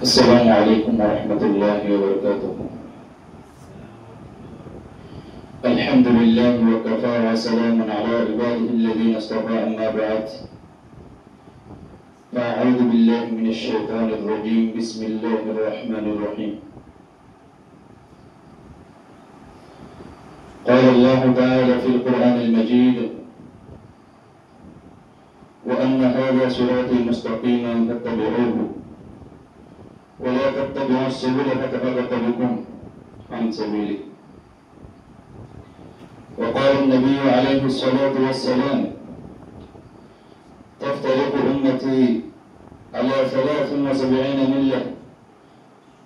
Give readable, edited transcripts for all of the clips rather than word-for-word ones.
السلام عليكم ورحمة الله وبركاته. الحمد لله وكفى وسلام على عباده الذين اصطفى، أما بعد، فأعوذ بالله من الشيطان الرجيم. بسم الله الرحمن الرحيم. قال الله تعالى في القرآن المجيد: وأن هذا صراطي مستقيما فاتبعوه ولا تتبعوا السبل فتفرق بكم عن سبيله. وقال النبي عليه الصلاة والسلام: تفترق أمتي على 73 ملة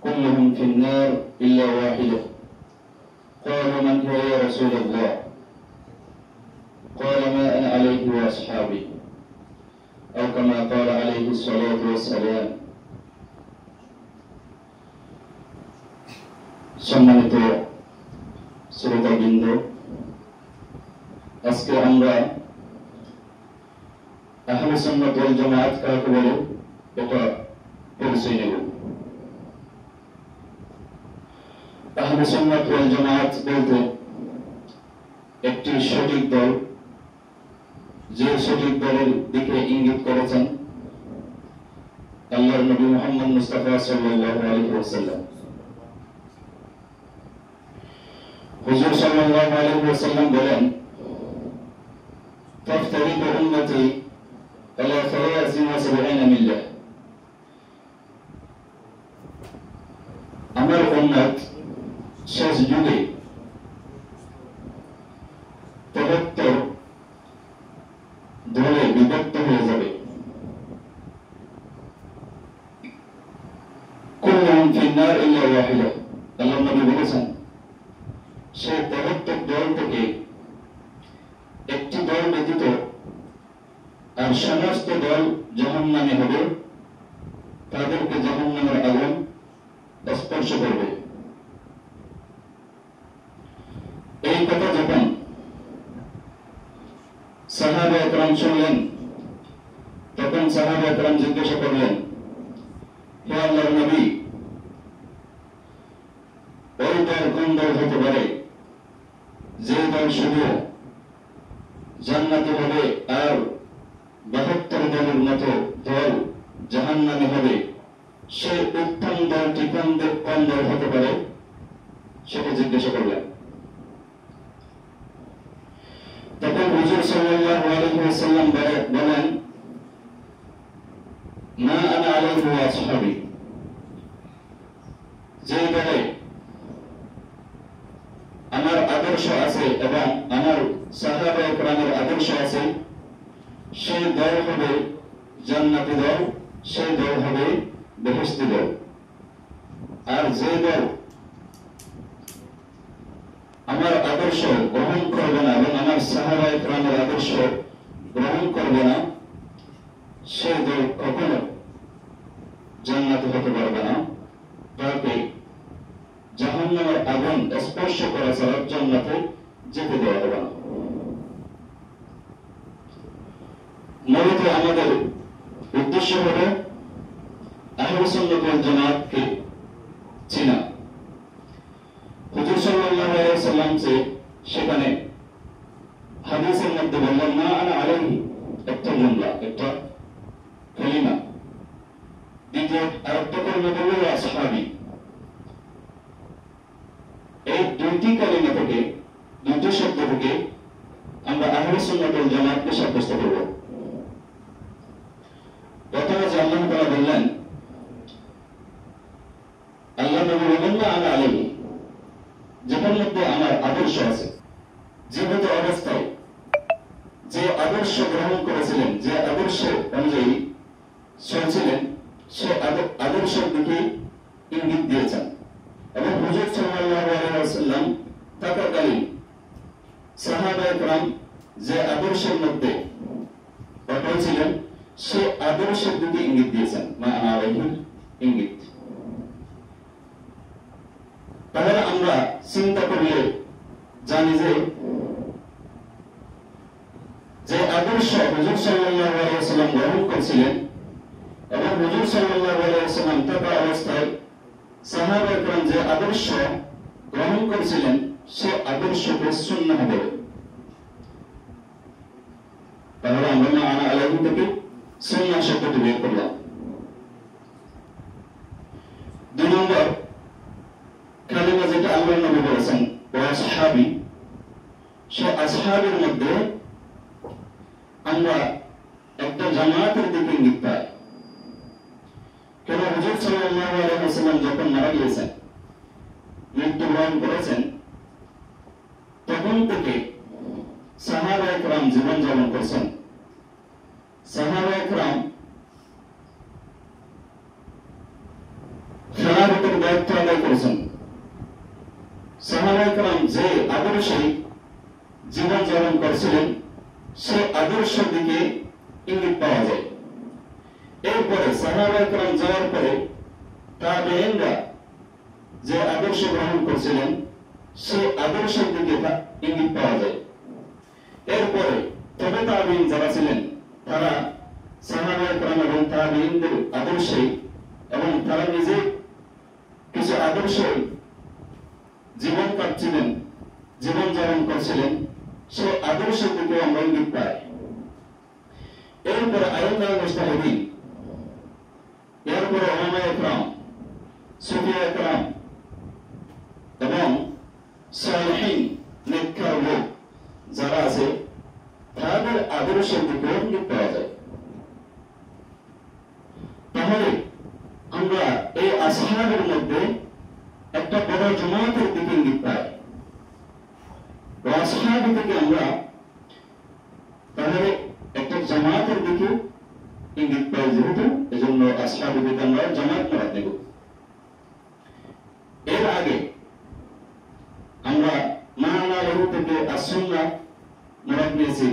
كلهم في النار إلا واحدة. قالوا: من هو يا رسول الله؟ قال: ما أنا عليه وأصحابي، أو كما قال عليه الصلاة والسلام. সম্মানিত শ্রোতাবৃন্দ, আজকে আমরা আহলে সুন্নাত ওয়াল জামাত কাকে বলে এটা পরিচয় নেব। আহলে সুন্নাত ওয়াল জামাত বলতে একটি সঠিক দল, যে সঠিক দলের দিকে ইঙ্গিত করেছেন আল্লাহর নবী মুহাম্মদ মুস্তাফা সাল্লাল্লাহু আলাইহি ওয়াসাল্লাম। হুজুর সাল্লাল্লাহু আলাইহি ওয়াসাল্লাম বলেন: তাফতারিকু উম্মতি আলা 73 মিল্লাহ। আমার উম্মত শেষ যুগে 73 দলে বিভক্ত হয়ে যাবে। কুল্লুহুম ফিন্নার ইল্লা ওয়াহিদা। আল্লাহর নবী বলেছেন, সে 73 দল থেকে একটি দল ব্যতীত আর সমস্ত দল জাহান্নামে হবে, তাদেরকে জাহান্নামের আগুন স্পর্শ করবে। এই কথা যখন সাহাবা একরাম শুনলেন, তখন সাহাবা একরাম জিজ্ঞাসা করলেন, হে আল্লাহর নবী, ওই দল কোন দল হতে পারে যে দল শুধু জান্নাতে হবে আর 72 দলের মতো দল জাহান্নামে হবে? সে উত্তম দলটি কোন দল হতে পারে সেটা জিজ্ঞাসা করলেন। তখন হুজুর সাল্লাল্লাহু আলাইহি ওয়াসাল্লাম বলেন, মা আনা আলাইহি ওয়া আসহাবি। যে দলে আমার আদর্শ আছে এবং আমার সাহাবা একরামের আদর্শ আছে, সেই দল হবে জান্নাতি দল, সেই দল হবে বেহেশতি দল। আর যে দল আমার আদর্শ গ্রহণ করবে না এবং আমার সাহাবা একরামের আদর্শ গ্রহণ করবে না, সে দল কখনো জান্নাতি হতে পারবে না। তাকে জাহান্নামের আগুন স্পর্শ করা ছাড়া জান্নাতে যেতে দেওয়া হবে না। মূলত আমাদের উদ্দেশ্য হলো আহলে সুন্নাত ওয়াল জামাতকে চেনা। হুজুর সাল্লাল্লাহু আলাইহি ওয়াসাল্লাম সেখানে হাদিসের মধ্যে বললেন, মা আনা আলাইহি, একটা জুমলা, একটা কালিমা। দ্বিতীয় আরেকটা কালিমা বলল আসহাবি। এই দুইটি কালিমা থেকে, দুইটি শব্দ থেকে আমরা আহলে সুন্নাত ওয়াল জামাতকে সাব্যস্ত করব। প্রথমে যে আল্লাহ তাআলা বললেন, আল্লাহ নবী বললেন না আনা আলাইহি, যেটার মধ্যে আমার আদর্শ আছে। জীবিত অবস্থায় যে আদর্শ গ্রহণ করেছিলেন, যে আদর্শ অনুযায়ী চলছিলেন, সে আদর্শের দিকে ইঙ্গিত দিয়েছেন। এবং হুজুর সাল্লাল্লাহু আলাইহি ওয়াসাল্লাম থাকাকালীন সাহাবা একরাম যে আদর্শের মধ্যে অটল ছিলেন, সে আদর্শের দিকে ইঙ্গিত দিয়েছেন, মা আনা আলাইহি ইঙ্গিত। তাহলে আমরা চিন্তা করলে জানি যে আদর্শ হুজুর সাল্লাল্লাহু আলাইহি ওয়াসাল্লাম গ্রহণ করেছিলেন এবং হুজুর সাল্লাল্লাহু আলাইহি ওয়াসাল্লাম থাকা অবস্থায় সাহাবায়ে কেরাম যে আদর্শ গ্রহণ করেছিলেন সে আদর্শকে সুন্নাহ বলে। তাহলে আমরা মা আনা আলাইহি থেকে সুন্নাহ শব্দটি বের করলাম। 2 নম্বর কালিমা যেটা আল্লাহর নবী বলেছেন ওয়া আসহাবি, সে আসহাবের মধ্যে আমরা একটা জামাতের দিকে ইঙ্গিত পাই। কেন হুজুর সাল্লাল্লাহু আলাইহি ওয়াসাল্লাম যখন মারা গিয়েছেন, মৃত্যুবরণ করেছেন, তখন থেকে সাহাবায়ে কেরাম জীবন যাপন করছেন। সাহাবায়ে কেরাম খেলাফতের দায়িত্ব আদায় করেছেন। সাহাবায়ে কেরাম যে আদর্শে জীবন যাপন করছিলেন সে আদর্শের দিকে ইঙ্গিত পাওয়া যায়। এরপরে সাহাবায়ে কেরাম যাওয়ার পরে তাবেঈনরা যে আদর্শ গ্রহণ করছিলেন সে আদর্শের দিকে ইঙ্গিত পাওয়া যায়। এরপরে তবে তাবেঈন যারা ছিলেন তারা সাহাবায়ে কেরাম এবং তাবেঈনদের আদর্শে এবং তারা নিজে কিছু আদর্শে জীবন কাটছিলেন, জীবন যাপন করছিলেন, সে আদর্শের দিকে আমরা ইঙ্গিত পাই। এরপরে আইম্মায়ে মুজতাহিদিন, এরপরে উলামায়ে কেরাম, সুফিয়ায়ে কেরাম এবং সালেহিন নেককার লোক যারা আছে তাদের আদর্শের দিকে ইঙ্গিত পাওয়া যায়। তাহলে আমরা এই আসহাবের মধ্যে একটা বড় জামাতের দিকে ইঙ্গিত পাই। আসহাব থেকে আমরা তাহলে একটা জামাতের দিকে ইঙ্গিত পাই, যেহেতু এজন্য আসহাব থেকে আমরা জামাত মরাদ নেব। এর আগে আমরা মানা লাহু থেকে as-সুন্নাহ মরাদ নিয়েছি।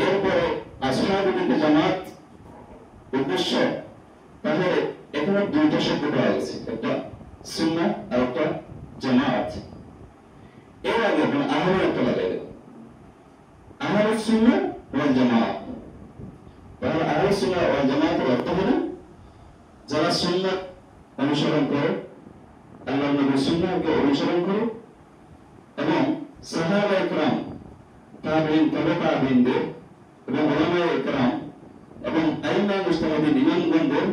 এরপরে আসহাব থেকে জামাত উদ্দেশ্য, তাহলে এখানে 2টা শব্দ পাওয়া গেছে, একটা সুন্নাহ আর একটা জামাত। এর আগে আমরা আহলে একটা লাগাই দেব, আহলে সুন্নাহ ওয়াল জামাত। তাহলে আহলে সুন্নাহ ওয়াল জামাতের অর্থ হলো যারা সুন্নাহ অনুসরণ করে, আল্লাহর নবীর সুন্নাহকে অনুসরণ করে এবং সাহাবায়ে কেরাম, তাবেঈন, তবে তাবেঈনদের এবং উলামায়ে কেরাম এবং আইম্মায়ে মুজতাহিদিন ইমামগণদের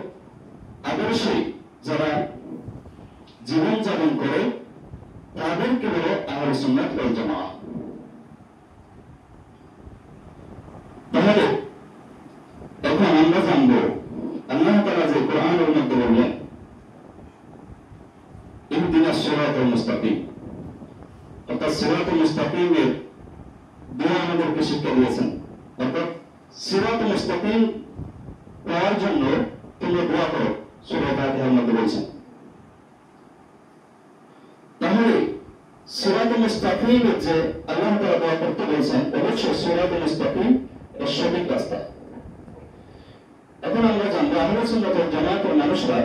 আদর্শে যারা জীবন যাপন করে তাদেরকে বলে আহলে সুন্নাহ ওয়াল জামাত। তাহলে এখন আমরা জানব আল্লাহ তাআলা যে কোরআনের মধ্যে বললেন ইহদিনাস সিরাতাল মুস্তাকিম, অর্থাৎ সিরাতুল মুস্তাকিমের দোয়া আমাদেরকে শিক্ষা দিয়েছেন। অর্থাৎ সিরাতুল মুস্তাকিম পাওয়ার জন্য তোমরা দোয়া করো, সূরা ফাতিহার মধ্যে বলছেন। তাহলে সিরাতুল মুস্তাকিমের যে আল্লাহ তাআলা দোয়া করতে বলছেন, অবশ্যই সিরাতুল মুস্তাকিম এর সঠিক রাস্তা। এখন আমরা জানবো আহলে সুন্নাত ওয়াল জামাতের মানুষরা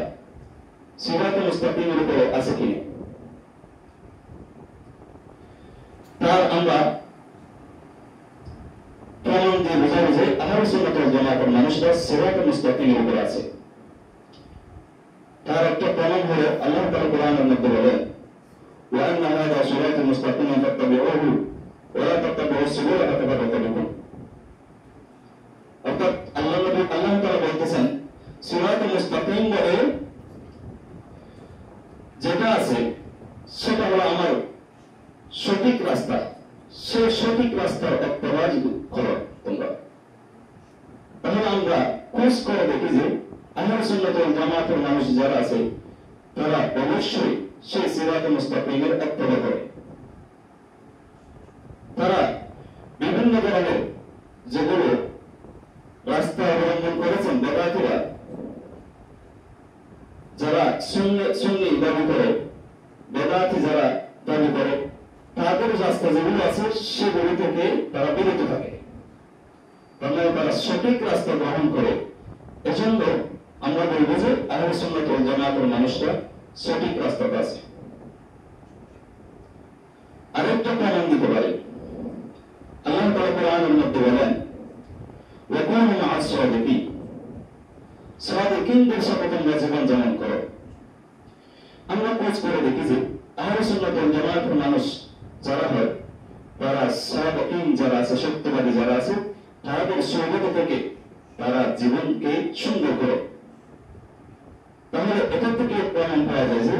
সিরাতুল মুস্তাকিমের উপরে আছে কিনা। তার আমরা প্রমাণ দিয়ে বোঝাবো যে আহলে সুন্নাত ওয়াল জামাতের মানুষরা সিরাতুল মুস্তাকিমের উপরে আছে। তার একটা প্রমাণ হলো আল্লাহ তাআলা কোরআনের মধ্যে বলেন ওয়া আন্না হাযা সিরাতুল মুস্তাকিমান ফাত্তাবিউহু ওয়া লা তাত্তাবিউস সুবুলা ফাতাফাররাকা বিকুম। অর্থাৎ আল্লাহ তাআলা বলতেছেন সিরাতুল মুস্তাকিম বলে যেটা আছে সেটা হলো আমার সঠিক রাস্তা, সে সঠিক রাস্তার ইত্তেবা করো তোমরা। তাহলে আমরা খোঁজ করে দেখি যে আহলে সুন্নাত ওয়াল জামাতের মানুষ যারা আছে তারা অবশ্যই সেই সিরাতুল মুস্তাকিমের ইত্তেবা করে। তারা বিভিন্ন ধরনের যেগুলো রাস্তা অবলম্বন করেছেন বেদাতীরা, যারা সুন্নি দাবি করে, বেদাতী যারা দাবি করে, তাদের রাস্তা যেগুলো আছে সেগুলো থেকে তারা বিরত থাকে। তাহলে তারা সঠিক রাস্তা গ্রহণ করে। এজন্য আমরা বলব যে আহলে সুন্নাত ওয়াল জামাতের মানুষরা সঠিক রাস্তাতে আছে। আরেকটা প্রমাণ দিতে পারি, আল্লাহ তাআলা কোরআনের মধ্যে বলেন ওয়াকুনু মা'আস সাদিকিন, সালেকিনদের সাথে তোমরা জীবন যেমন করো। আমরা খোঁজ করে দেখি যে আহলে সুন্নাত ওয়াল জামাতের মানুষ যারা হয় তারা সালেকিন যারা আছে, সত্যবাদী যারা আছে, তাদের সোহবত থেকে তারা জীবনকে সুন্দর করে। তাহলে এটা থেকে প্রমাণ পাওয়া যায় যে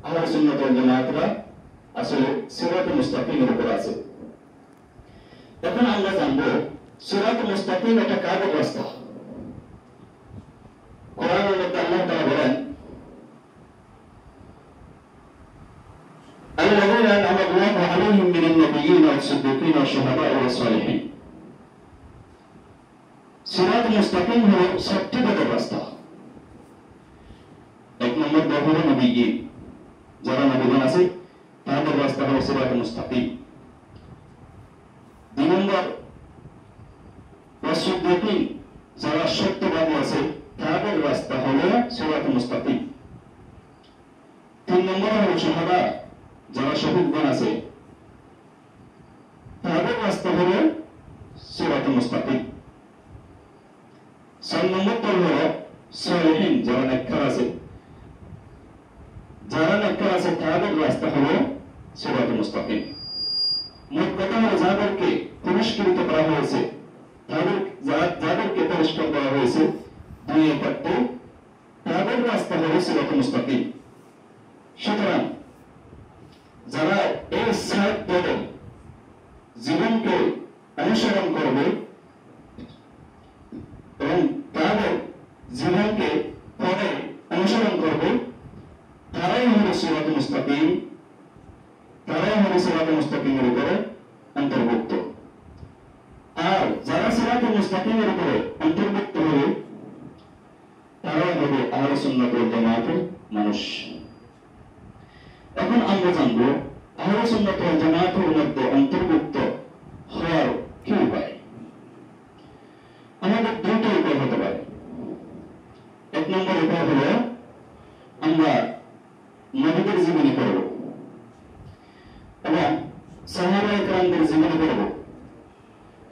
আহলে সুন্নাত ওয়াল জামাতরা আসলে সিরাতুল মুস্তাকিমের উপর আছে। এখন আমরা জানবো সিরাতুল মুস্তাকিম একটা কাদের রাস্তা। কোরআনের মধ্যে আল্লাহ তাআলা বলেন, الذين أنعم الله عليهم من النبيين والصديقين والشهداء والصالحين। সিরাতুল মুস্তাকিম হলো সবচেয়ে বড় রাস্তা। এক নম্বর হলো নবীগণ, যারা নবীগণ আছে তাদের রাস্তা হলো সিরাতুল মুস্তাকিম। দুই নম্বর ওয়াসিদ্দিকিন, যারা সত্যবাদী আছে তাদের রাস্তা হলো সিরাতুল মুস্তাকিম। তিন নম্বর হলো শুহাদা, যারা শহীদগণ আছে তাদের রাস্তা হলো সিরাতুল মুস্তাকিম। ছয় নম্বর হলো সালেহিন, যারা নেককার আছে তাদের রাস্তা হলো সিরাতুল মুস্তাকিম। মোট কথা হলো যাদেরকে পুরস্কৃত করা হয়েছে, যাদেরকে পুরস্কার করা হয়েছে দুই একাত্তে, তাদের রাস্তা হলো সিরাতুল মুস্তাকিম। সুতরাং যারা এই সাত পদে জীবনকে অনুসরণ করবে এবং তাদের জীবনকে পদে অনুসরণ করবে, তারাই হলো সিরাতুল মুস্তাকিম, তারাই হলো সিরাতুল মুস্তাকিমের উপরে অন্তর্ভুক্ত। আর যারা সিরাতুল মুস্তাকিমের উপরে অন্তর্ভুক্ত হবে তারাই হবে আহলে সুন্নাত ওয়াল জামাতের মানুষ। এখন আমরা জানবো আহলে সুন্নাত ওয়াল জামাতের মধ্যে অন্তর্ভুক্ত হওয়ার কি উপায়। আমাদের দুটো উপায় হতে পারে। এক নম্বর উপায় হলো আমরা নবীদের জীবনী পড়ব এবং সাহাবায়ে কেরামদের জীবনী পড়ব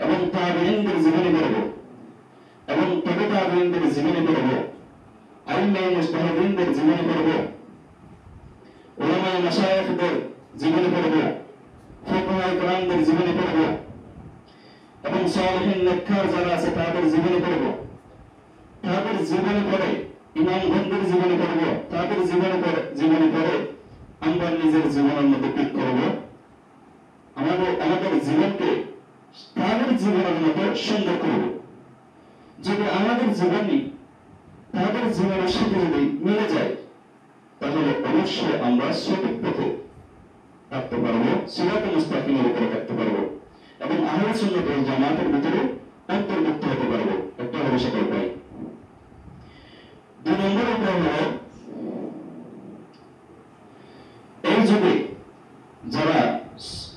এবং তাবেঈনদের জীবনী পড়ব এবং তবে তাবেঈনদের জীবনী পড়ব, আইম্মায়ে মুজতাহিদিনদের জীবনী পড়ব, উলামায়ে মাশায়েখদের জীবনী পড়ব, ফুকাহায়ে কেরামদের জীবনী পড়ব এবং সালেহিন নেককার যারা আছে তাদের জীবনী পড়ব। তাদের জীবনী পড়ে ইমামগণদের জীবনী পড়ব, তাদের জীবনী পড়ে আমরা নিজের জীবনের মধ্যে পিক করব, আমাদের জীবনকে তাদের জীবনের মতো সুন্দর করব। যদি আমাদের জীবনী তাদের জীবনের সাথে যদি মিলে যায় তাহলে অবশ্যই আমরা সঠিক পথে থাকতে পারবো, সিরাতুল মুস্তাকিমের উপরে থাকতে পারবো এবং আহলে সুন্নাত ওয়াল জামাতের ভিতরে অন্তর্ভুক্ত হতে পারবো। একটা হলো সেটা উপায়। দুই নম্বর উপায় হলো এই যুগে যারা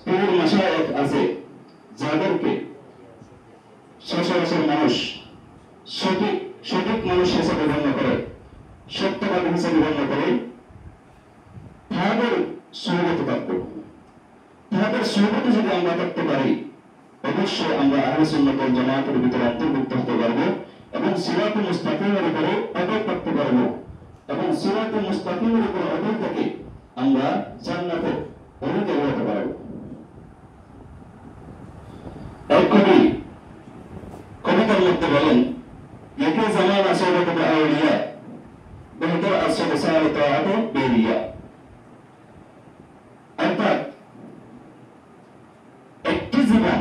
পীর মাশায়েখ আছে, যাদেরকে সচরাচর মানুষ সঠিক মানুষ হিসেবে গণ্য করে, সত্যবাদী হিসেবে গণ্য করে, তাদের সুহবতে থাকবো। তাদের সুহবতে যদি আমরা থাকতে পারি অবশ্যই আমরা আহলে সুন্নাত ওয়াল জামাতের ভিতরে অন্তর্ভুক্ত হতে পারবো এবং সিরাতুল মুস্তাকিমের উপরে অটল থাকতে পারবো এবং সিরাতুল মুস্তাকিমের উপরে অটল থেকে আমরা জান্নাতে অধিকারী হতে পারবো। এক কবি কবিতার মধ্যে বলেন, একে জামান আসবাত আউলিয়া বেহতর আসব সারে তাআত বেরিয়া। অর্থাৎ একটি জীবন,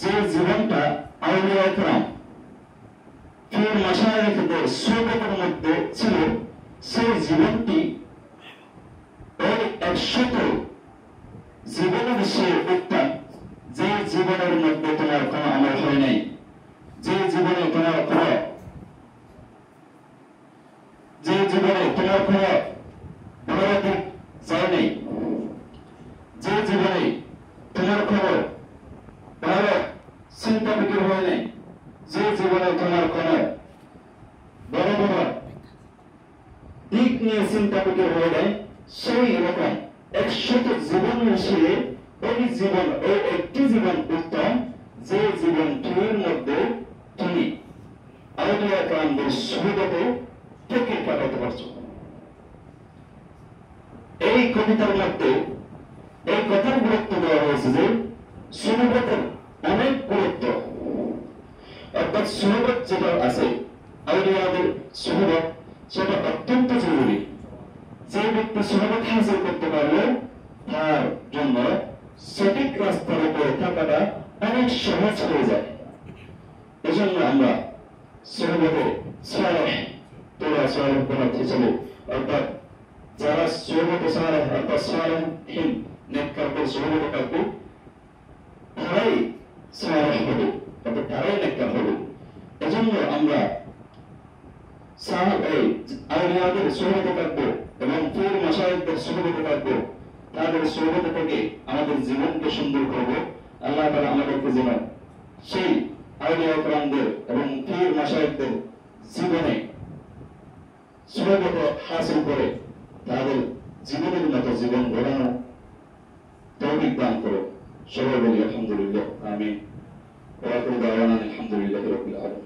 যে জীবনটা আউলিয়া কেরাম পীর মাশায়েখদের সুহবতের মধ্যে ছিল, সেই জীবনটি ওই 100 জীবনের সে উত্তম, যে জীবনের মধ্যে তোমার কোনো আমল হয় নাই, যে জীবনে তোমার কোনো ভালো দিক যায় নাই, যে জীবনে তোমার কোনো ভালো চিন্তা বিক্রি হয় নাই, যে জীবনে তোমার কোনো বড় বড় দিক নিয়ে চিন্তা বিক্রি হয়ে নাই, সেই রকম 100 জীবন মিশিয়ে ওই একটি জীবন উত্তম, যে জীবনটির মধ্যে তুমি আউলিয়া কেরামদের সুহবতে প্রত্যেকে কাটাতে পারছো। এই কবিতার মধ্যে এই কথার গুরুত্ব দেওয়া হয়েছে যে সুহবতের অনেক গুরুত্ব, অর্থাৎ সুহবত যেটা আছে আউলিয়াদের সুহবত সেটা অত্যন্ত জরুরি। যে ব্যক্তি সুহবত হাসিল করতে পারলে তার জন্য সঠিক রাস্তার উপরে থাকাটা অনেক সহজ হয়ে যায়। এজন্য আমরা সুহবতে সালেহ তোরা সালেহ বনাত হিসেবে, অর্থাৎ যারা সুহবতে সালেহ অর্থাৎ সালেহীন নেককারদের সুহবতে থাকবে তারাই সালেহ হবে, অর্থাৎ তারাই নেককার হবে। এজন্য আমরা আউলিয়াদের সুহবতে থাকবো এবং পীর মাশায়েখদের সুহবতে থাকবো। তাদের সুহবতে থেকে আমাদের জীবনকে সুন্দর করবো। আল্লাহ তাআলা আমাদেরকে যেন সেই আউলিয়া কেরামদের এবং পীর মাশায়েখদের জীবনে সুহবত হাসিল করে তাদের জীবনের মতো জীবন গড়ানো তৌফিক দান করো। সবাই বলি আলহামদুলিল্লাহ, আমিন। ওয়া আখিরু দাওয়ানা আলহামদুলিল্লাহি রাব্বিল আলামিন।